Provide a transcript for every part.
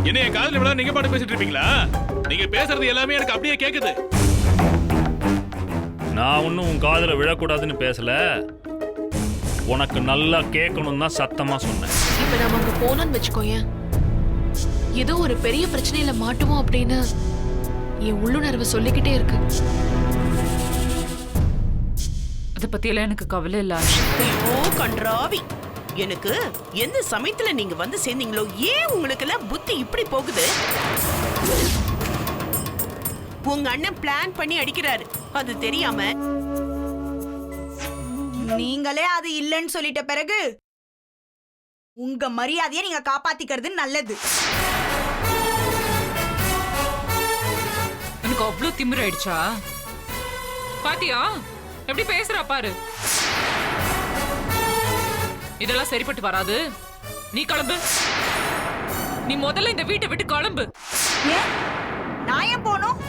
என்ன என் காதுல விழா நீங்க பாட்டு பேசிட்டு இருப்பீங்களா? நீங்க பேசுறது எல்லாமே எனக்கு அப்படியே கேக்குது. நான் ஒன்னும் உன் காதுல விழக்கூடாதுன்னு பேசல, உனக்கு நல்லா கேட்கணும் தான் சத்தமா சொன்னேன். இப்ப நம்ம அங்க போனோம்னு வச்சுக்கோயேன், ஏதோ ஒரு பெரிய பிரச்சனையில மாட்டுவோம் அப்படின்னு என் உள்ளுணர்வு சொல்லிக்கிட்டே இருக்கு. அத பத்தியெல்லாம் எனக்கு கவலை இல்ல. ஐயோ கன்றாவி, எனக்கு எந்த சமயத்துல நீங்க வந்து சேர்ந்தீங்களோ, ஏன் உங்களுக்கு எல்லாம் புத்தி இப்படி போகுது? உங்க அண்ணன் பிளான் பண்ணி அடிக்கிறாரு, அது தெரியாம நீங்களே அது இல்லைன்னு சொல்லிட்ட பிறகு உங்க மரியாதையை நீங்க காப்பாத்திக்கிறது நல்லது. எனக்கு அவ்வளவு திமிர் ஆயிடுச்சா? பாத்தியா எப்படி பேசுறா பாரு. இதெல்லாம் சரிப்பட்டு வராது. நீ கிளம்பு. நீ முதல்ல இந்த வீட்டை விட்டு கிளம்பு. ஏன் நான் ஏன் போனும்?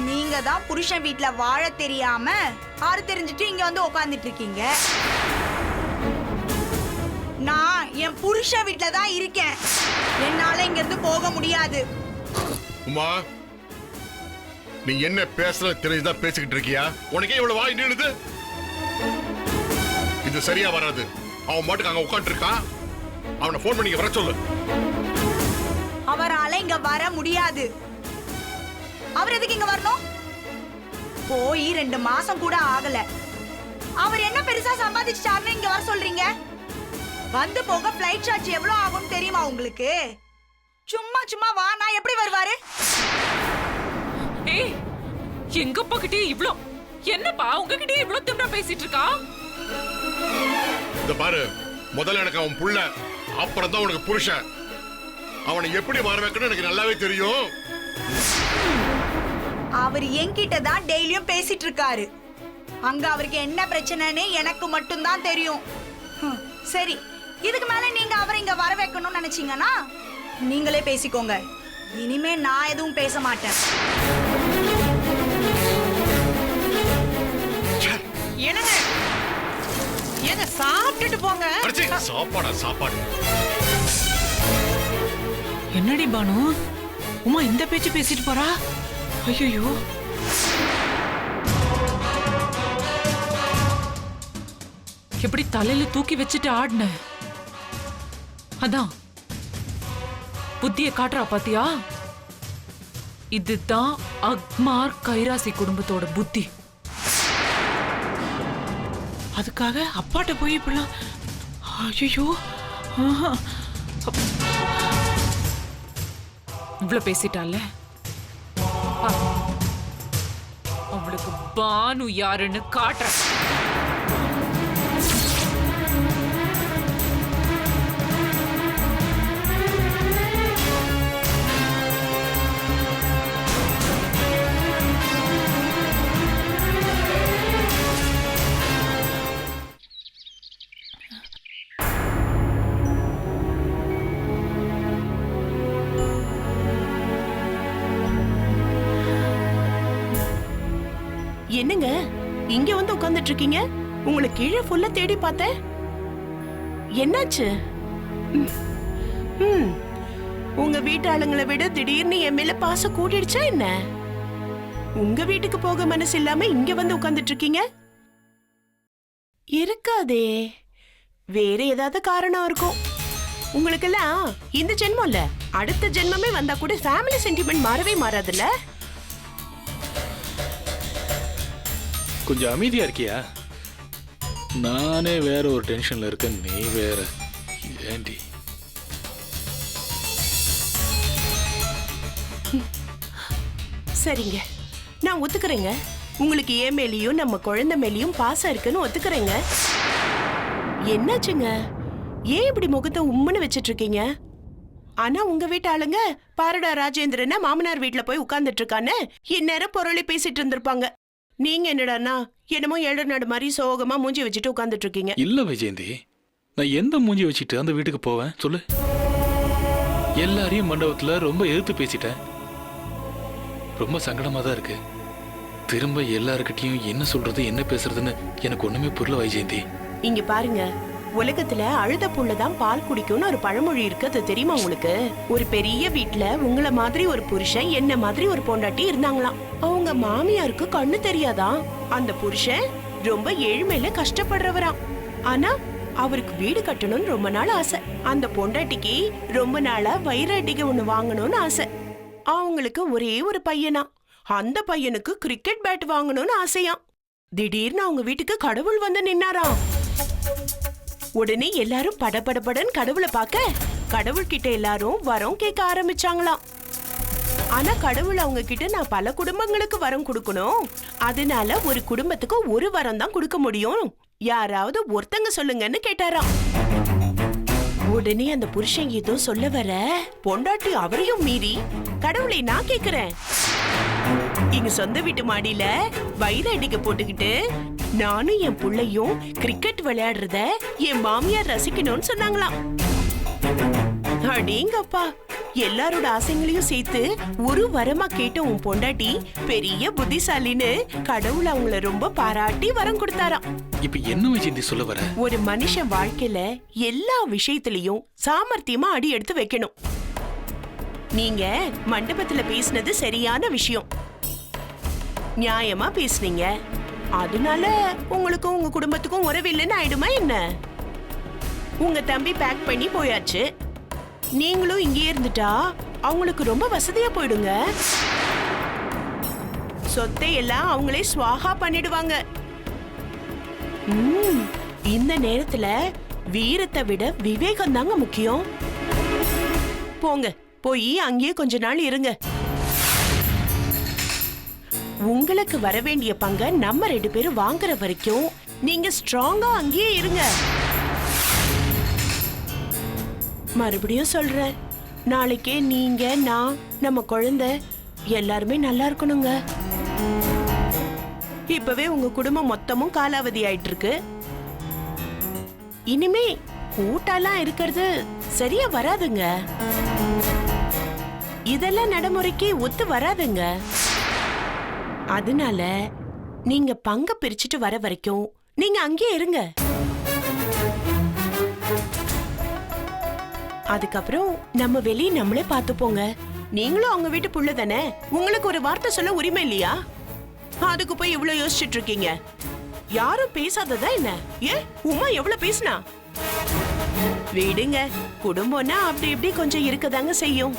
நீங்க தான் புருஷன் வீட்ல வாழ தெரியாம ஆறு தெரிஞ்சுட்டு இங்க வந்து உட்கார்ந்துட்டு இருக்கீங்க. நான் என் புருஷன் வீட்ல தான் இருக்கேன். என்னால இங்க இருந்து போக முடியாது. உமா, நீ என்ன பேசுற தெரிஞ்சுதான் பேசிக்கிட்டு இருக்கியா? உனக்கே இவ்வளவு வாய் நீளுது? இது சரியா வராது. அவன் மாட்டுக்கு அங்க உட்காந்து இருக்கான், அவனை போன் பண்ணி வர சொல்லு. அவரால இங்க வர முடியாது. அவர் எதுக்கு இங்க வரணும்? போய் 2 மாசம் கூட ஆகல. அவர் என்ன பெருசா சம்பாதிச்சாருன்னு இங்க வர சொல்றீங்க? வந்து போக பிளைட் சார்ஜ் எவ்வளவு ஆகும் தெரியுமா உங்களுக்கு? சும்மா சும்மா வானா எப்படி வருவாரு? ஏய், எங்க பக்கிட்டே இவ்ளோ என்னப்பா உங்ககிட்ட இவ்ளோ திமிரா பேசிட்டு இருக்கா? இந்த பாரு, முதல்ல எனக்கு அவன் புள்ள, அப்புறம் தான் உனக்கு புருஷன். அவனை எப்படி வர வைக்கணும் எனக்கு நல்லாவே தெரியும். அவர் என்கிட்ட தான் டெய்லியும் பேசிட்டு இருக்காரு. அங்க அவருக்கு என்ன பிரச்சனைன்னு எனக்கு மட்டும் தான் தெரியும். சரி, இதுக்கு மேல நீங்க அவரை இங்க வர வைக்கணும்னு நினைச்சீங்கன்னா நீங்களே பேசிக்கோங்க. இனிமே நான் எதுவும் பேச மாட்டேன். என்னங்க ஏங்க சாப்பிட்டுட்டு போங்க. சாப்பாடா சாப்பாடு? என்னடி பானு, உமா இந்த பேச்சு பேசிட்டு போறா? ஐயோ, எப்படி தலையில தூக்கி வச்சுட்டு ஆடுன? அதான் புத்திய காட்டுறா பாத்தியா? இதுதான் அக்மார் கைராசி குடும்பத்தோட புத்தி. அதுக்காக அப்பாட்ட போய் இப்படிலாம்? ஐயோ, இவ்வளவு பேசிட்டால, அவளுக்கு பானு யாருன்னு காட்டுற. என்னங்க இங்க வந்து உட்கார்ந்துட்டு இருக்கீங்க? உங்களை கீழே ஃபுல்லா தேடி பார்த்தேன். என்னாச்சு? உங்க வீட்டு ஆளுங்களை விட திடீர்னு என் மேல பாசம் கூட்டிடுச்சா என்ன? உங்க வீட்டுக்கு போக மனசு இல்லாம இங்க வந்து உட்கார்ந்துட்டு இருக்கீங்க? இருக்காதே, வேற ஏதாவது காரணம் இருக்கும். உங்களுக்கெல்லாம் இந்த ஜென்மம் இல்ல, அடுத்த ஜென்மமே வந்தா கூட ஃபேமிலி சென்டிமெண்ட் மாறவே மாறாதுல்ல? கொஞ்சம் அமைதியா இருக்கியா? நானே வேற ஒரு டென்ஷன்ல இருக்கேன், நீ வேற. ஏண்டி? சரிங்க, நான் ஒத்துக்கிறேங்க. உங்களுக்கு ஏன் மேலேயும் நம்ம குழந்தை மேலேயும் பாசம் இருக்குன்னு ஒத்துக்கிறேங்க. என்னாச்சுங்க, ஏன் இப்படி முகத்தை உம்முன்னு வச்சிட்டு இருக்கீங்க? ஆனா உங்க வீட்டு ஆளுங்க பாரடா ராஜேந்திரனா மாமனார் வீட்டுல போய் உட்கார்ந்துட்டு இருக்கான்னு இந்நேரம் பொருளை பேசிட்டு இருந்திருப்பாங்க. நீங்க என்னடானா என்னமோ ஏழு நாடு மாதிரி சோகமா மூஞ்சி வச்சுட்டு உட்கார்ந்துட்டு இருக்கீங்க. இல்ல விஜயந்தி, நான் எந்த மூஞ்சி வச்சுட்டு அந்த வீட்டுக்கு போவேன் சொல்லு? எல்லாரையும் மண்டபத்துல ரொம்ப எதிர்த்து பேசிட்டேன். ரொம்ப சங்கடமா தான் இருக்கு. திரும்ப எல்லாருக்கிட்டையும் என்ன சொல்றது என்ன பேசுறதுன்னு எனக்கு ஒண்ணுமே புரியல வைஜெயந்தி. இங்க பாருங்க, உலகத்துல அழுத புள்ளதான் பால் குடிக்கும்னு ஒரு பழமொழி இருக்கு, அது தெரியுமா உங்களுக்கு? ஒரு பெரிய வீட்ல உங்கள மாதிரி ஒரு புருஷன், என்ன மாதிரி ஒரு பொண்டாட்டி இருந்தாங்களாம். அவங்க மாமியாருக்கு கண்ணு தெரியாதான். அந்த புருஷன் ரொம்ப ஏழ்மையில கஷ்டப்படுறவராம். ஆனா அவருக்கு வீடு கட்டணும்னு ரொம்ப நாள் ஆசை. அந்த பொண்டாட்டிக்கு ரொம்ப நாளா வைர அடிகை ஒண்ணு வாங்கணும்னு ஆசை. அவங்களுக்கு ஒரே ஒரு பையனா. அந்த பையனுக்கு கிரிக்கெட் பேட் வாங்கணும்னு ஆசையாம். திடீர்னு அவங்க வீட்டுக்கு கடவுள் வந்து நின்னாராம். உடனே எல்லாரும் படபடபடன் கடவுளை பார்க்க, கடவுள் கிட்ட எல்லாரும் வரம் கேட்க ஆரம்பிச்சாங்களாம். ஆனா கடவுள் அவங்க கிட்ட, நான் பல குடும்பங்களுக்கு வரம் கொடுக்கணும், அதனால ஒரு குடும்பத்துக்கு ஒரு வரம் தான் கொடுக்க முடியும், யாராவது ஒருத்தங்க சொல்லுங்கன்னு கேட்டாராம். உடனே அந்த புருஷன் ஏதோ சொல்ல வர, பொண்டாட்டி அவரையும் மீறி, கடவுளை நான் கேக்குறேன், எங்க சொந்த வீட்டு மாடியில வைர அடிக்க போட்டுக்கிட்டு நானும் என் புள்ளையும் கிரிக்கெட் விளையாடுறத என் மாமியார் ரசிக்கணும்னு சொன்னாங்களாம். அடேங்கப்பா, எல்லாரோட ஆசைங்களையும் சேர்த்து ஒரு வரமா கேட்ட உன் பொண்டாட்டி பெரிய புத்திசாலின்னு கடவுள் அவங்கள ரொம்ப பாராட்டி வரம் கொடுத்தாராம். இப்ப என்ன வைஜெயந்தி சொல்ல வர? ஒரு மனுஷன் வாழ்க்கையில எல்லா விஷயத்திலையும் சாமர்த்தியமா அடி எடுத்து வைக்கணும். நீங்க மண்டபத்துல பேசினது சரியான விஷயம், நியாயமா பேசுனீங்க. அதனால உங்களுக்கும் உங்க குடும்பத்துக்கும் உறவில்லைன்னு ஆயிடுமா என்ன? உங்க தம்பி பேக் பண்ணி போயாச்சு, நீங்களும் இங்கே இருந்துட்டா அவங்களுக்கு ரொம்ப வசதியா போயிடுங்க. சொத்தை எல்லாம் அவங்களே ஸ்வாகா பண்ணிடுவாங்க. இந்த நேரத்துல வீரத்தை விட விவேகம் தாங்க முக்கியம். போங்க, போய் அங்கேயே கொஞ்ச நாள் இருங்க. உங்களுக்கு வர வேண்டிய பங்க நம்ம 2 பேரும் வாங்குற வரைக்கும் நீங்க ஸ்ட்ராங்கா அங்கேயே இருங்க. மறுபடியும் சொல்றேன், நாளைக்கே நீங்க, நான், நம்ம குழந்தை எல்லாருமே நல்லா இருக்கணுங்க. இப்பவே உங்க குடும்பம் மொத்தமும் காலாவதி ஆயிட்டு இருக்கு. இனிமே கூட்டாலாம் இருக்கிறது சரியா வராதுங்க. இதெல்லாம் நடைமுறைக்கு ஒத்து வராதுங்க. அதனால நீங்க பங்க பிரிச்சுட்டு வர வரைக்கும் நீங்க அங்கேயே இருங்க. அதுக்கப்புறம் நம்ம வெளியே நம்மளே பார்த்துப்போங்க. நீங்களும் அவங்க வீட்டு புள்ள தானே, உங்களுக்கு ஒரு வார்த்தை சொல்ல உரிமை இல்லையா? அதுக்கு போய் இவ்வளவு யோசிச்சுட்டு இருக்கீங்க. யாரும் பேசாததா என்ன? ஏன் உமா எவ்வளவு பேசினா? விடுங்க, குடும்பம்னா அப்படி இப்படி கொஞ்சம் இருக்கதாங்க செய்யும்.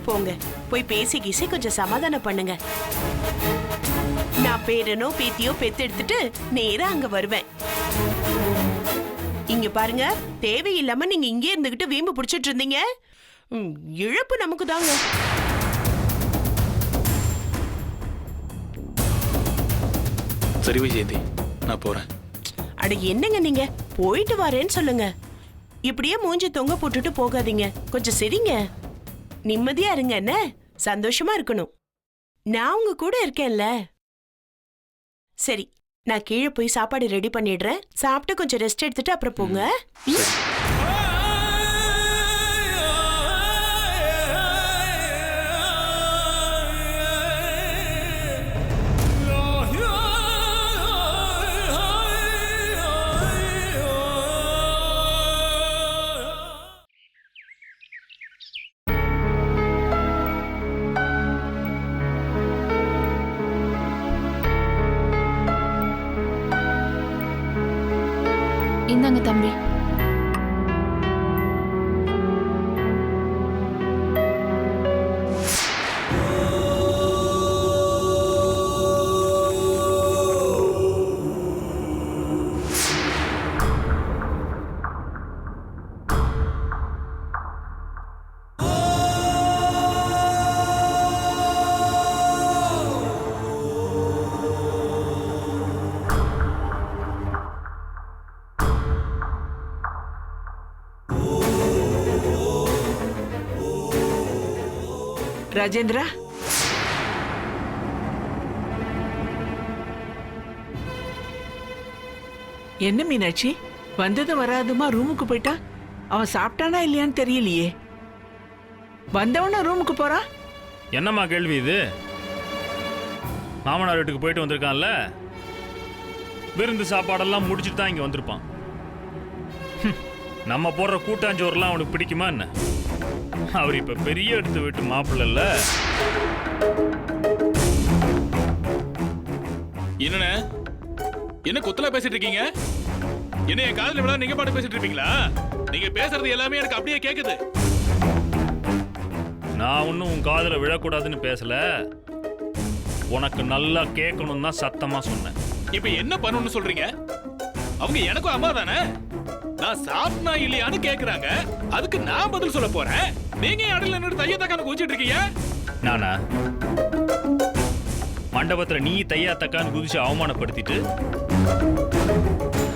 போங்க, போய் பேசி கீசி கொஞ்சம் சமாதானம் பண்ணுங்க. நான் பேரனோ பேத்தியோ பெத்து எடுத்துட்டு நேரா அங்க வருவேன். இங்க பாருங்க, தேவையில்லாம நீங்க இங்கே இருந்துகிட்டு வீம்பு பிடிச்சிட்டு இருந்தீங்க, இழப்பு நமக்கு தாங்க. சரி வைஜெயந்தி, நான் போறேன். அட என்னங்க நீங்க, போயிட்டு வரேன்னு சொல்லுங்க. இப்படியே மூஞ்சி தொங்க போட்டுட்டு போகாதீங்க, கொஞ்சம் சரிங்க. நிம்மதியா இருங்க, என்ன சந்தோஷமா இருக்கணும். நான் உங்க கூட இருக்கேன்ல. சரி, நான் கீழே போய் சாப்பாடு ரெடி பண்ணிடுறேன். சாப்பிட்டு கொஞ்சம் ரெஸ்ட் எடுத்துட்டு அப்புறம் போங்க. இந்தாங்க தம்பி. ராஜேந்திரா, என்ன மீனாட்சி, வந்ததும் வராதுமா ரூமுக்கு போயிட்டா? அவன் சாப்பிட்டானா இல்லையான்னு தெரியலையே. வந்தவன ரூமுக்கு போறா. என்னம்மா கேள்வி இது? மாமனார் வீட்டுக்கு போயிட்டு வந்திருக்கான்ல, விருந்து சாப்பாடெல்லாம் முடிச்சுட்டு தான் இங்கே வந்திருப்பான். நம்ம போடுற கூட்டாஞ்சோறுலாம் அவனுக்கு பிடிக்குமா என்ன? அவர் இப்ப பெரிய எடுத்து விட்டு மாப்பிள்ள இல்ல. என்னண்ணே என்ன குத்தலா பேசிட்டு இருக்கீங்க? என்ன என் காதுல விழா நீங்க பாட்டு பேசிட்டு இருப்பீங்களா? நீங்க பேசுறது எல்லாமே எனக்கு அப்படியே கேக்குது. நான் ஒன்னும் உன் காதுல விழக்கூடாதுன்னு பேசல. உனக்கு நல்லா கேட்கணும் தான் சத்தமா சொன்னேன். இப்ப என்ன பண்ணணும்னு சொல்றீங்க? அவங்க எனக்கும் அம்மா தானே. நான் சாப்பிட்டா இல்லையான்னு கேக்குறாங்க. அதுக்கு நான் பதில் சொல்ல போறேன். நீங்க அடல நின்று தைய தக்கான குதிச்சிட்டு இருக்கீங்க. நானா மண்டபத்துல நீ தையா தக்கான்னு குதிச்சு அவமானப்படுத்திட்டு,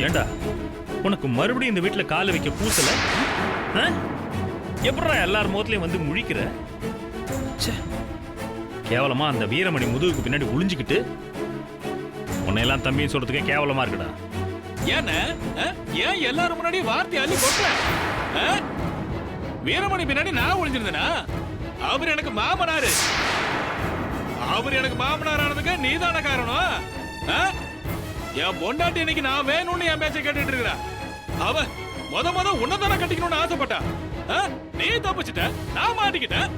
ஏண்டா உனக்கு மறுபடியும் இந்த வீட்டுல காலை வைக்க பூசல? எப்படா எல்லார் முகத்திலையும் வந்து முழிக்கிற? கேவலமா அந்த வீரமணி முதுகுக்கு பின்னாடி ஒளிஞ்சுக்கிட்டு உன்னையெல்லாம் தம்பின்னு சொல்றதுக்கே கேவலமா இருக்குடா. ஏன் எல்லாரும் முன்னாடி வார்த்தை அள்ளி போட்ட? வீரமணி பின்னாடி நான் ஒளிஞ்சிருந்தேனா? அவர் எனக்கு மாமனாரு. அவர் எனக்கு மாமனார் ஆனதுக்கு நீதான காரணம். என் பொண்டாட்டி இன்னைக்கு நான் வேணும்னு என் பேச்சை கேட்டுட்டு இருக்கிறா. அவ முத உன்னதான கட்டிக்கணும்னு ஆசைப்பட்டா. நீ தப்பிச்சிட்ட, நான் மாட்டிக்கிட்டேன்.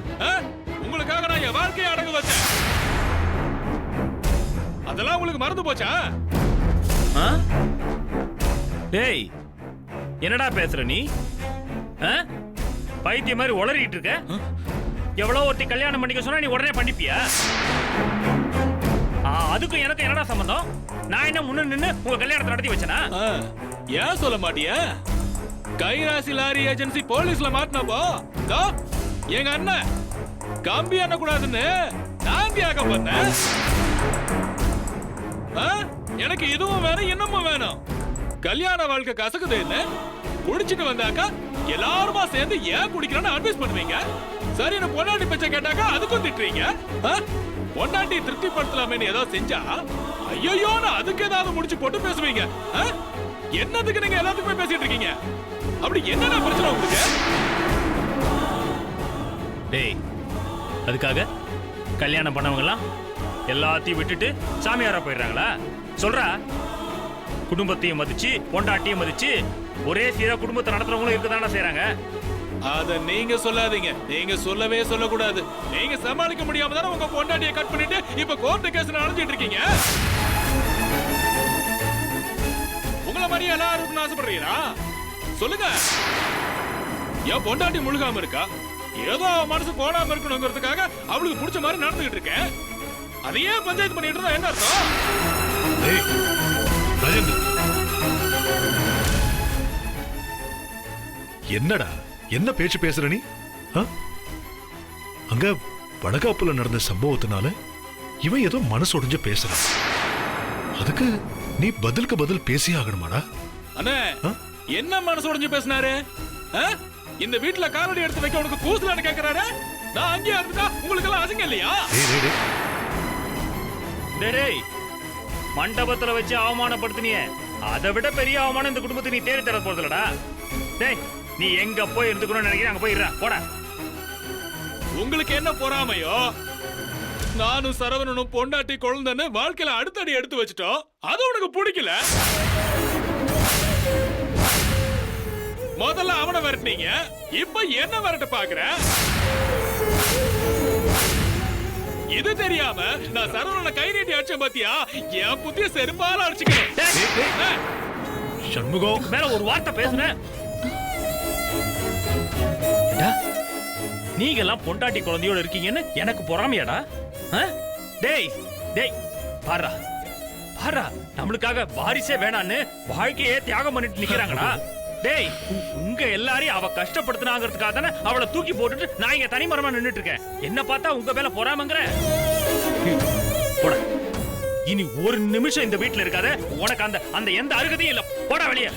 உங்களுக்காக நான் என் வாழ்க்கையை அடங்க வச்சேன். அதெல்லாம் உங்களுக்கு மறந்து போச்சா? டேய் என்னடா பேசுற நீ? பைத்திய மாதிரி உளறிட்டு இருக்க. எவ்வளவு ஒருத்தி கல்யாணம் பண்ணிக்க சொன்னா நீ உடனே பண்ணிப்பியா? அதுக்கும் எனக்கு என்னடா சம்பந்தம்? நான் என்ன முன்ன நின்னு உங்க கல்யாணத்தை நடத்தி வச்சனா? ஏன் சொல்ல மாட்டியா? கைராசி லாரி ஏஜென்சி போலீஸ்ல மாட்டினப்போ எங்க அண்ணன் கம்பி அண்ண கூடாதுன்னு நான் தியாக பண்ணேன். எனக்கு இதுவும் வேணும் இன்னமும் வேணும். கல்யாண வாழ்க்கை கசக்குதுன்னு குடிச்சிட்டு வந்தாக்கா எல்லாருமா சேர்ந்து ஏன் குடிக்கிறேன்னு அட்வைஸ் பண்ணுவீங்க. சரி பொண்டாட்டி பேச்ச கேட்டாக்கா அதுக்கும் திட்டுறீங்க. பொண்டாட்டி திருப்திப்படுத்தலாமேன்னு ஏதாவது செஞ்சா ஐயோ அதுக்கு ஏதாவது முடிச்சு போட்டு பேசுவீங்க. என்னதுக்கு நீங்க எல்லாத்துக்குமே பேசிட்டு இருக்கீங்க? அப்படி என்னடா பிரச்சனை உங்களுக்கு? டேய் அதுக்காக கல்யாணம் பண்ணவங்கலாம் எல்லாத்தையும் விட்டுட்டு சாமியாரா போயிடுறாங்களா? சொல்றா. குடும்பத்தையும் மதிச்சு பொண்டாட்டியும் மதிச்சு ஒரே சீரா குடும்பத்தை நடத்துறவங்களும் இருக்கதானே செய்யறாங்க. அத நீங்க சொல்லாதீங்க. நீங்க சொல்லவே சொல்லக்கூடாது. நீங்க சமாளிக்க முடியாம தானே உங்க பொண்டாட்டியை கட் பண்ணிட்டு இப்ப கோர்ட்டு கேஸ் நடந்துட்டு இருக்கீங்க. உங்கள மாதிரி எல்லாரும் இருக்கணும்னு ஆசைப்படுறீங்களா? சொல்லுங்க. என் பொண்டாட்டி முழுகாம இருக்கா? ஏதோ மனசு போடாம இருக்கணுங்கிறதுக்காக அவளுக்கு பிடிச்ச மாதிரி நடந்துகிட்டு இருக்கேன். அதையே பஞ்சாயத்து பண்ணிட்டு இருந்தா என்ன அர்த்தம்? என்னடா என்ன பேச்சு பேசுற நீ? அங்க வடகாப்புல நடந்த சம்பவத்தினால இவன் ஏதோ மனசு உடைஞ்சு பேசுறான். அதுக்கு நீ பதிலுக்கு பதில் பேசி ஆகணுமாடா? அண்ணே என்ன மனசு உடைஞ்சு பேசினாரு? இந்த வீட்டுல காலடி எடுத்து வைக்க உனக்கு கூசலான்னு கேக்குறாரு. நான் அங்கேயே இருந்துட்டா உங்களுக்கு எல்லாம் அசிங்கம் இல்லையா? டேய் மண்டபத்துல வச்சு அவமானப்படுத்தினியே, அதை விட பெரிய அவமானம் இந்த குடும்பத்தை நீ தேடி தர போறதுலடா. டேய் நீ எங்க போய் இருந்துக்கணும்னு நினைக்கிறேன் அங்க போயிடுறா போடா. உங்களுக்கு என்ன பொறாமையோ? நானும் சரவணனும் பொண்டாட்டி குழந்தைன்னு வாழ்க்கையில அடுத்தடி எடுத்து வச்சுட்டோம். அது உனக்கு பிடிக்கல. முதல்ல அவனை விரட்டினீங்க, இப்ப என்ன விரட்ட பாக்குற? இது தெரியாம நான் சரவணனை கை நீட்டி அடிச்சேன் பாத்தியா? என் புத்திய செருப்பால அடிச்சுக்கிறேன். சண்முகம் மேல ஒரு வார்த்தை பேசுன. நீங்க எல்லாம் பொண்டாட்டி குழந்தையோட இருக்கீங்கன்னு எனக்கு பொறாமையாடா? டேய் டேய் பாரா பாரா, நம்மளுக்காக வாரிசே வேணான்னு வாழ்க்கையே தியாகம் பண்ணிட்டு நிக்கிறாங்கடா. டேய் உங்க எல்லாரையும் அவ கஷ்டப்படுத்தினாங்கிறதுக்காக தானே அவளை தூக்கி போட்டுட்டு நான் இங்க தனிமரமா நின்னுட்டு இருக்கேன். என்ன பார்த்தா உங்க மேல பொறாமங்கிற? போட. இனி ஒரு நிமிஷம் இந்த வீட்டுல இருக்காத. உனக்கு அந்த அந்த எந்த அருகதையும் இல்ல. போடா வெளியே.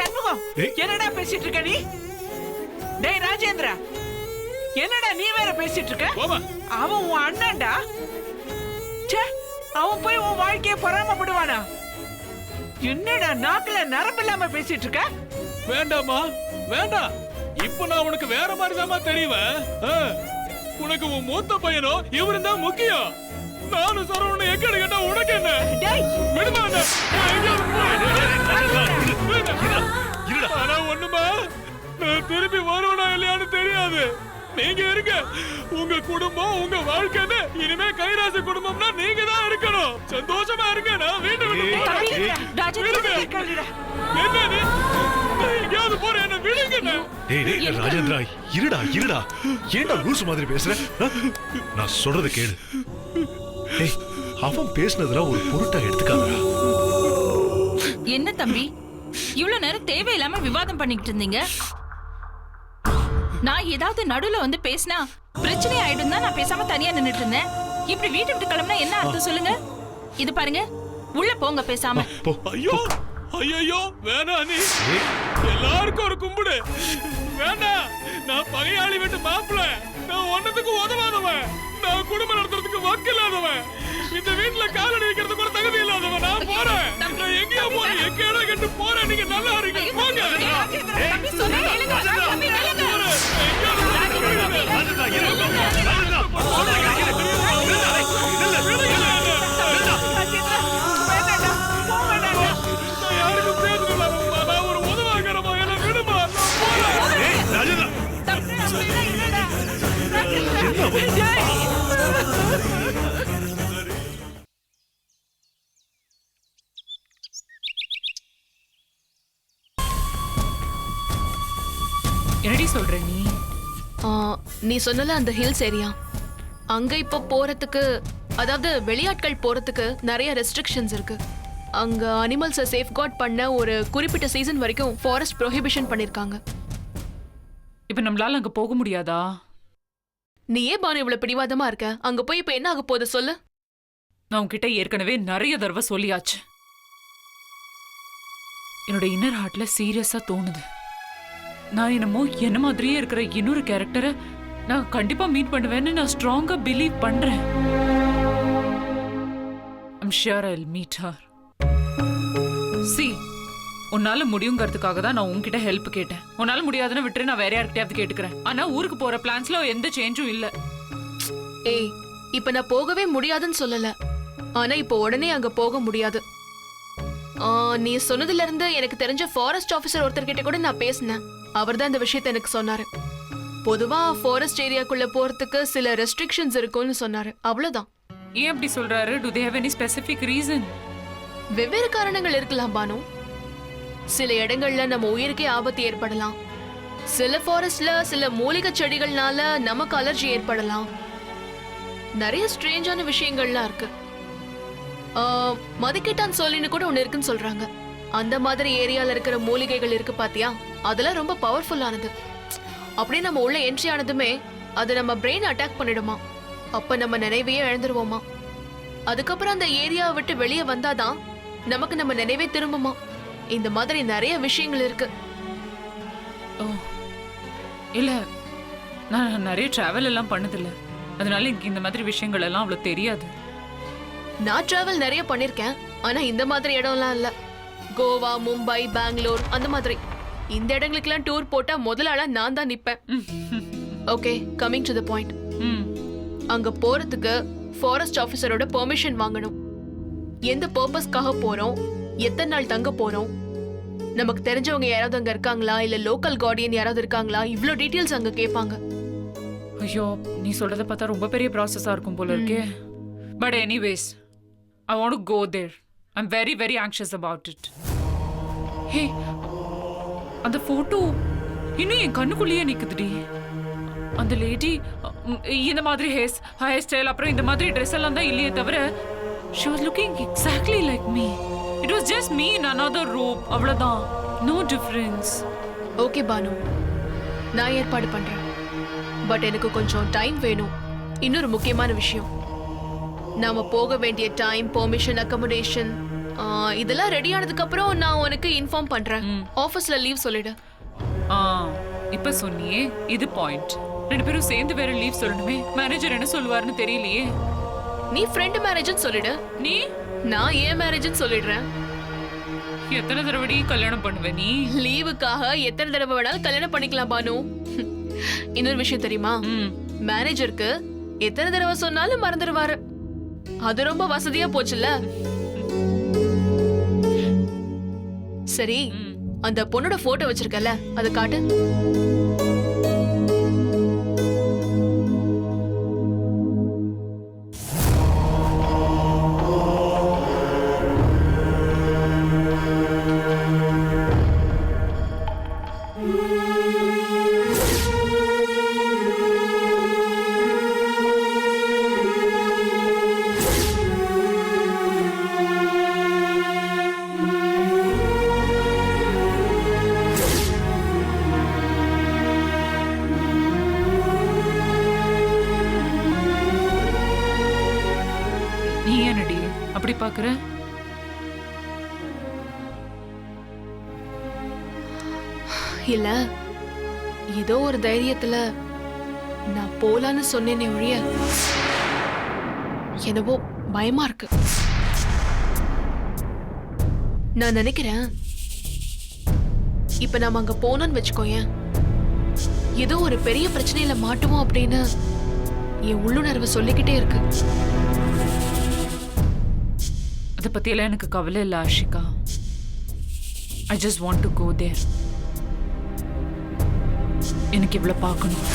சண்முகம் என்னடா பேசிட்டு இருக்க நீ? டேய் ராஜேந்திரா, என்னடா நீ வேற பேசிட்டு இருக்க? அவன் உன் அண்ணன்டா. அவன் போய் உன் வாழ்க்கைய பொறாமப்படுவானா? என்னடா நாக்குல நரம்பு இல்லாம பேசிட்டு இருக்க? வேண்டாமா வேண்டாம். இப்ப நான் உனக்கு வேற மாதிரி தான் தெரியுவேன். உனக்கு உன் மூத்த பையனோ இவரு தான் முக்கியம். நானும் சரவணன் எக்கடி கேட்டா உனக்கு என்ன? டேய் விடுமா? இருடா. ஆனா ஒண்ணுமா, நான் திருப்பி வருவனா இல்லையான்னு தெரியாது. நீங்க இருங்க. உங்க குடும்பம் உங்க வாழ்க்கைன்னு இனிமே கைராசி குடும்பம்னா நீங்க தான் இருக்கணும். சந்தோஷமா இருங்க. நான் வீட்டை விட்டு போறேன். இருங்க. என்ன நீ? நான் எங்கேயாவது போறேன், என்ன விடுங்க. டேய் ராஜேந்திரா, இருடா. ஏன்டா லூசு மாதிரி பேசுற? நான் சொல்றத கேளு. டேய், அவன் பேசுனதுல ஒரு பொருட்டா எடுத்துக்காதடா. என்ன தம்பி இவ்வளவு நேரம் தேவையில்லாம விவாதம் பண்ணிக்கிட்டு இருந்தீங்க? நான் ஏதாவது நடுவுல வந்து பேசினா பிரச்சனை ஆயிடும் தான் நான் பேசாம தனியா நின்னுட்டு இருந்தேன். இப்படி வீட்டு விட்டு கிளம்புனா என்ன அர்த்தம் சொல்லுங்க? இது பாருங்க, உள்ள போங்க பேசாம. ஐயோ ஐயோ வேணாம். நீ எல்லாருக்கும் ஒரு கும்பிடு. வேண்டாம். நான் பகையாளி விட்டு மாப்பிள்ள. நான் ஒன்னத்துக்கு உதவாதவன். நான் குடும்பம் நடத்துறதுக்கு வக்கில்லாதவன். இந்த வீட்டுல காலடி வைக்கிறதுக்கு கூட தகுதி இல்லாதவன். நான் போறேன். நான் எங்கேயோ போறேன். எங்க இடம் கட்டு போறேன். நீங்க நல்லா இருங்க. போங்க. தம்பி சொன்னா கேளுங்க. தம்பி கேளுங்க. ராஜேந்திரா, யாருக்கும் பேசல. நான் ஒரு உதவாகிறமா. என்ன விடுமா. ராஜேந்திரா, என்னடி சொல்ற நீ? நீ சொன்னல அந்த ஹில்ஸ் ஏரியா, அங்க இப்ப போறதுக்கு, அதாவது வெளியாட்கள் போறதுக்கு நிறைய ரெஸ்ட்ரிக்ஷன்ஸ் இருக்கு. அங்க அனிமல்ஸை சேஃப்கார்ட் பண்ண ஒரு குறிப்பிட்ட சீசன் வரைக்கும் ஃபாரஸ்ட் ப்ரொஹிபிஷன் பண்ணிருக்காங்க. இப்ப நம்மளால அங்க போக முடியாதா? நீ ஏன் பானு இவ்வளவு பிடிவாதமா இருக்க? அங்க போய் இப்ப என்ன ஆக போகுது சொல்லு. நான் உன்கிட்ட ஏற்கனவே நிறைய தடவை சொல்லியாச்சு. என்னோட இன்னர் ஹார்ட்ல சீரியஸா தோணுது. நான் என்ன மாதிரியே இருக்கிற இன்னொரு கேரக்டரை நான் கண்டிப்பா மீட் பண்ணுவேன்னு நான் ஸ்ட்ராங்கா பிலீவ் பண்றேன். I'm sure I'll meet her. See, உன்னால முடியுங்கிறதுக்காக தான் நான் உன்கிட்ட ஹெல்ப் கேட்டேன். உன்னால முடியாதுன்னு விட்டுரு, நான் வேற யார்கிட்டயாவது கேட்டுக்கிறேன். ஆனா ஊருக்கு போற பிளான்ஸ்ல எந்த சேஞ்சும் இல்ல. ஏய், இப்ப நான் போகவே முடியாதுன்னு சொல்லல. ஆனா இப்ப உடனே அங்க போக முடியாது. நீ சொன்னதுல இருந்து எனக்கு தெரிஞ்ச ஃபாரஸ்ட் ஆபீசர் ஒருத்தர்கிட்ட கூட நான் பேசினேன். அவர்தான் இந்த விஷயத்தை எனக்கு சொன்னாரு. பொதுவா ஃபாரஸ்ட் ஏரியாக்குள்ள போறதுக்கு சில ரெஸ்ட்ரிக்ஷன்ஸ் இருக்கும்னு சொன்னாரு. அவ்வளவுதான். ஏன் அப்படி சொல்றாரு? Do they have any specific reason? வெவ்வேறு காரணங்கள் இருக்கலாம் பானு. சில இடங்கள்ல நம்ம உயிருக்கே ஆபத்து ஏற்படலாம். சில ஃபாரஸ்ட்ல சில மூலிகை செடிகள்னால நமக்கு அலர்ஜி ஏற்படலாம். நிறைய ஸ்ட்ரேஞ்சான விஷயங்கள்லாம் இருக்கு. மதிக்கெட்டான் சொல்லின்னு கூட ஒண்ணு இருக்குன்னு சொல்றாங்க. அந்த மாதிரி ஏரியால இருக்கிற மூலிகைகள் இருக்கு பாத்தியா, அதெல்லாம் ரொம்ப பவர்ஃபுல்லானது. அப்படியே நம்ம உள்ள என்ட்ரி ஆனதுமே அது நம்ம பிரெயின் அட்டாக் பண்ணிடுமா. அப்ப நம்ம நினைவையே இழந்துருவோமா. அதுக்கப்புறம் அந்த ஏரியாவை விட்டு வெளியே வந்தாதான் நமக்கு நம்ம நினைவே திரும்புமா. இந்த மாதிரி நிறைய விஷயங்கள் இருக்கு. ஓ இல்ல, நான் நிறைய டிராவல் எல்லாம் பண்ணதில்ல. அதனால எனக்கு இந்த மாதிரி விஷயங்கள் எல்லாம் அவ்வளவு தெரியாது. நான் டிராவல் நிறைய பண்ணிருக்கேன். ஆனா இந்த மாதிரி இடம்லாம் இல்ல. கோவா, மும்பை, பெங்களூர் அந்த மாதிரி இந்த இடங்களுக்கெல்லாம் டூர் போட்டா முதல் ஆளா நான் தான் நிப்பேன். Okay, coming to the point. அங்க போறதுக்கு ஃபாரஸ்ட் ஆபீசரோட பெர்மிஷன் வாங்கணும். எந்த பர்பஸ்க்காக போறோம், எத்தனை நாள் தங்க போறோம், நமக்கு தெரிஞ்சவங்க யாராவது அங்க இருக்காங்களா, இல்ல லோக்கல் கார்டியன் யாராவது இருக்காங்களா, இவ்ளோ டீடைல்ஸ் அங்க கேட்பாங்க. ஐயோ, நீ சொல்றத பார்த்தா ரொம்ப பெரிய ப்ராசஸா இருக்கும் போல இருக்கே. But anyways, I want to go there. I'm very very anxious about it. Hey, அந்த போட்டோ இன்னும் என் கண்ணுக்குள்ளேயே நிக்குதுடி. அந்த லேடி இந்த மாதிரி ஹேர் ஸ்டைல் அப்புறம் இந்த மாதிரி ட்ரெஸ் எல்லாம் தான் இல்லையே தவிர she was looking exactly like me. It was just me in another robe. அவ்வளவுதான். No difference. ஓகே பானு, நான் ஏற்பாடு பண்றேன். பட் எனக்கு கொஞ்சம் டைம் வேணும். இன்னொரு முக்கியமான விஷயம், நாம போக வேண்டிய டைம், பெர்மிஷன், அக்கமடேஷன் இதெல்லாம் ரெடி ஆனதுக்கு அப்புறம் நான் உனக்கு இன்ஃபார்ம் பண்றேன். ஆபீஸ்ல லீவ் சொல்லிடு. இப்ப சொன்னியே, இது பாயிண்ட். ரெண்டு பேரும் சேர்ந்து வேற லீவ் சொல்லணுமே. மேனேஜர் என்ன சொல்லுவாருன்னு தெரியலையே. நீ ஃப்ரெண்ட் மேரேஜ்னு சொல்லிடு. நீ? நான் ஏன் மேரேஜ்னு சொல்லிடுறேன். எத்தனை தடவை கல்யாணம் பண்ணுவ நீ? லீவுக்காக எத்தனை தடவை வேணாலும் கல்யாணம் பண்ணிக்கலாம் பானு. இன்னொரு விஷயம் தெரியுமா, மேனேஜருக்கு எத்தனை தடவை சொன்னாலும் மறந்துடுவாரு. அது ரொம்ப வசதியா போச்சுல்ல. சரி, அந்த பொண்ணோட போட்டோ வச்சிருக்கல அதை காட்டு. நீ என்னடி அப்படி பாக்குற? இல்ல ஏதோ ஒரு தைரியத்துல நான் போலான்னு சொன்னேனே ஒழிய என்னவோ பயமா இருக்கு. நான் நினைக்கிறேன் இப்ப நாம அங்க போனோம்னு வச்சுக்கோயேன், ஏதோ ஒரு பெரிய பிரச்சனையில மாட்டுவோம் அப்படின்னு என் உள்ளுணர்வு சொல்லிக்கிட்டே இருக்கு. அதை பத்தியெல்லாம் எனக்கு கவலை இல்லை Ashika. I just want to go there. எனக்கு இவ்வளவு பார்க்கணும்.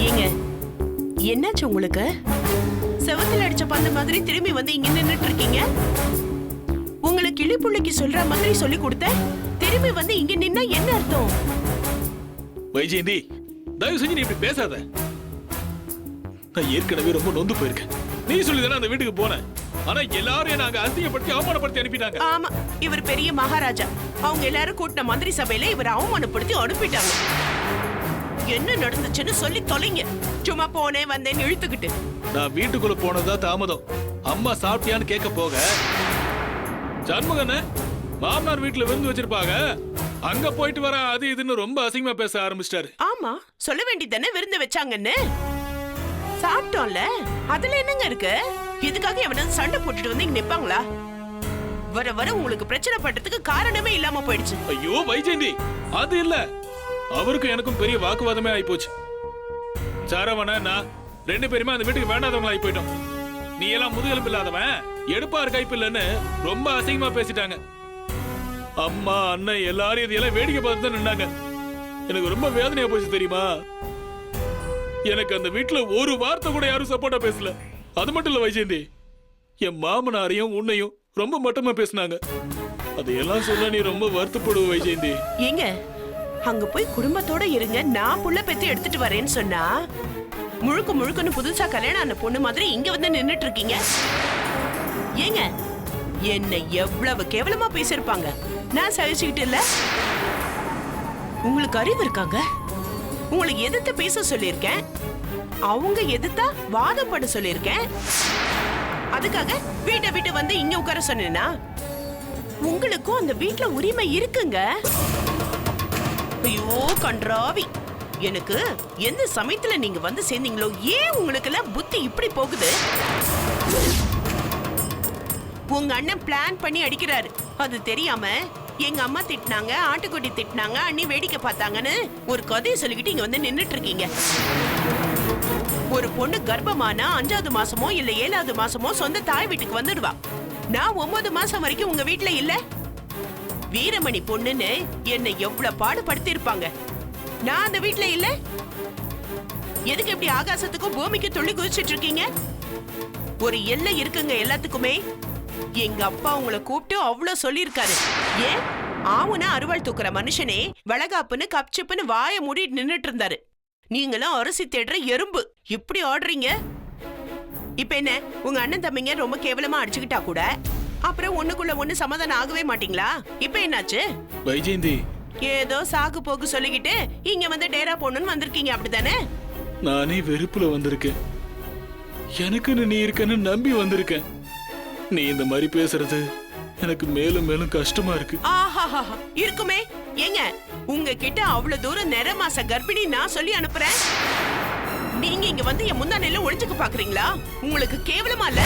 ஏங்க என்னாச்சு உங்களுக்கு? செவத்துல அடிச்ச பந்து மாதிரி திரும்பி வந்து இங்க நின்னுட்டு இருக்கீங்க. உங்களை கிளிப்புள்ளைக்கு சொல்ற மாதிரி சொல்லி கொடுத்தேன், திரும்பி வந்து இங்க நின்னா என்ன அர்த்தம்? வைஜெயந்தி, தயவு செஞ்சு நீ இப்படி பேசாத. நான் ஏற்கனவே ரொம்ப நொந்து போயிருக்கேன். நீ சொல்லிதானே அந்த வீட்டுக்கு போனேன். ஆனா எல்லாரும் என்ன அங்க அசிங்கப்படுத்தி அவமானப்படுத்தி அனுப்பிட்டாங்க. ஆமா, இவர் பெரிய மகாராஜா. அவங்க எல்லாரும் கூட்டின மந்திரி சபையில இவர் அவமானப்படுத்தி அனுப்பிட்டாங்க. என்ன நடந்துச்சுன்னு சொல்லி தொலைங்க. சும்மா போனேன் வந்தேன்னு இழுத்துக்கிட்டு. நான் வீட்டுக்குள்ள போனதா தாமதம். அம்மா சாப்பிட்டியான்னு கேட்க போக சண்முகண்ண மாமனார் வீட்டுல விருந்து வச்சிருப்பாங்க, அங்க போயிட்டு வர அது இதுன்னு ரொம்ப அசிங்கமா பேச ஆரம்பிச்சிட்டாரு. ஆமா, சொல்ல வேண்டியதானே விருந்து வச்சாங்கன்னு. சாப்பிட்டோம்ல, அதுல என்னங்க இருக்கு? இதுக்காக எவனாவது சண்டை போட்டுட்டு வந்து இங்க நிப்பாங்களா? வர வர உங்களுக்கு பிரச்சனை பண்றதுக்கு காரணமே இல்லாம போயிடுச்சு. ஐயோ வைஜெயந்தி, அது இல்ல, அவருக்கும் எனக்கும் பெரிய வாக்குவாதமே ஆயிப்போச்சு. சரவண நான் 2 பேருமே அந்த வீட்டுக்கு வேண்டாதவங்களா ஆகி போயிட்டோம். நீ எல்லாம் முதுகெலும்பு இல்லாதவன், எடுப்பார் கைப்பில்லைன்னு ரொம்ப அசிங்கமா பேசிட்டாங்க. அம்மா அண்ணன் எல்லாரும் இதையெல்லாம் வேடிக்கை பார்த்து தான் நின்னாங்க. எனக்கு ரொம்ப வேதனையா போச்சு தெரியுமா? எனக்கு அந்த வீட்டுல ஒரு வார்த்தை கூட யாரும் சப்போர்ட்டா பேசல. அது மட்டும் இல்ல வைஜெயந்தி, என் மாமனாரையும் உன்னையும் ரொம்ப மட்டமா பேசினாங்க. அதையெல்லாம் சொல்ல நீ ரொம்ப வருத்தப்படுவ வைஜெயந்தி. ஏங்க, அங்க போய் குடும்பத்தோட இருங்க, நான் புள்ள பெத்து எடுத்துட்டு வரேன்னு சொன்னா முழுக்க முழுக்கன்னு புதுசா கல்யாணம் ஆன பொண்ணு மாதிரி இங்க வந்து நின்னுட்டு இருக்கீங்க. ஏங்க, என்ன எவ்வளவு கேவலமா பேசிருப்பாங்க. நான் சகிச்சுக்கிட்டு இல்ல. உங்களுக்கு அறிவு இருக்காங்க? உங்களுக்கு எதிர்த்து பேச சொல்லியிருக்கேன், அவங்க எதிர்த்தா வாதம் பண்ண சொல்லியிருக்கேன். அதுக்காக வீட்டை விட்டு வந்து இங்க உட்கார சொன்னேனா? உங்களுக்கும் அந்த வீட்டுல உரிமை இருக்குங்க. ஐயோ கன்றாவி, எனக்கு எந்த சமயத்துல நீங்க வந்து சேர்ந்தீங்களோ, ஏன் உங்களுக்கு எல்லாம் புத்தி இப்படி போகுது? உங்க அண்ணன் பிளான் பண்ணி அடிக்கிறாரு. அது தெரியாம எங்க அம்மா திட்டினாங்க, ஆட்டுக்குட்டி திட்டினாங்க, அண்ணி வேடிக்கை பார்த்தாங்கன்னு ஒரு கதையை சொல்லிக்கிட்டு இங்க வந்து நின்னுட்டு இருக்கீங்க. ஒரு பொண்ணு கர்ப்பமானா 5வது மாசமோ இல்ல 7வது மாசமோ சொந்த தாய் வீட்டுக்கு வந்துடுவா. நான் 9 மாசம் வரைக்கும் உங்க வீட்டுல இல்ல. வீரமணி பொண்ணுன்னு என்னை எவ்வளவு பாடுபடுத்தி இருப்பாங்க. நான் அந்த வீட்டுல இல்ல. எதுக்கு இப்படி ஆகாசத்துக்கும் பூமிக்கு துள்ளி குதிச்சிட்டு இருக்கீங்க? ஒரு எல்லை இருக்குங்க எல்லாத்துக்குமே. எங்க அப்பா உங்களை கூப்பிட்டு அவ்வளவு சொல்லியிருக்காரு. ஏன் ஆவுனா அருவாள் தூக்குற மனுஷனே வளகாப்புன்னு கப்சிப்புன்னு வாய மூடிட்டு நின்னுட்டு இருந்தாரு. நீங்களும் அரிசி தேடுற எறும்பு இப்படி ஆடுறீங்க. இப்ப என்ன, உங்க அண்ணன் தம்பிங்க ரொம்ப கேவலமா அடிச்சுக்கிட்டா கூட அப்புறம் ஒண்ணுக்குள்ள ஒண்ணு சமாதானம் ஆகவே மாட்டீங்களா? இப்ப என்னாச்சு? வைஜெயந்தி, ஏதோ சாக்கு போக்கு சொல்லிக்கிட்டு இங்க வந்து டேரா போடணும்னு வந்திருக்கீங்க, அப்படித்தானே? நானே வெறுப்புல வந்திருக்கேன். எனக்குன்னு நீ இருக்கன்னு நம்பி வந்திருக்கேன். நீ இந்த மாதிரி பேசுறது எனக்கு மேலும் மேலும் கஷ்டமா இருக்கு. ஆஹா, இருக்குமே. ஏங்க, உங்ககிட்ட அவ்வளவு தூரம் நிற மாச கர்ப்பிணி நான் சொல்லி அனுப்புறேன். நீங்க இங்க வந்து என் முந்தானையில ஒளிஞ்சுக்க பாக்குறீங்களா? உங்களுக்கு கேவலமா இல்ல?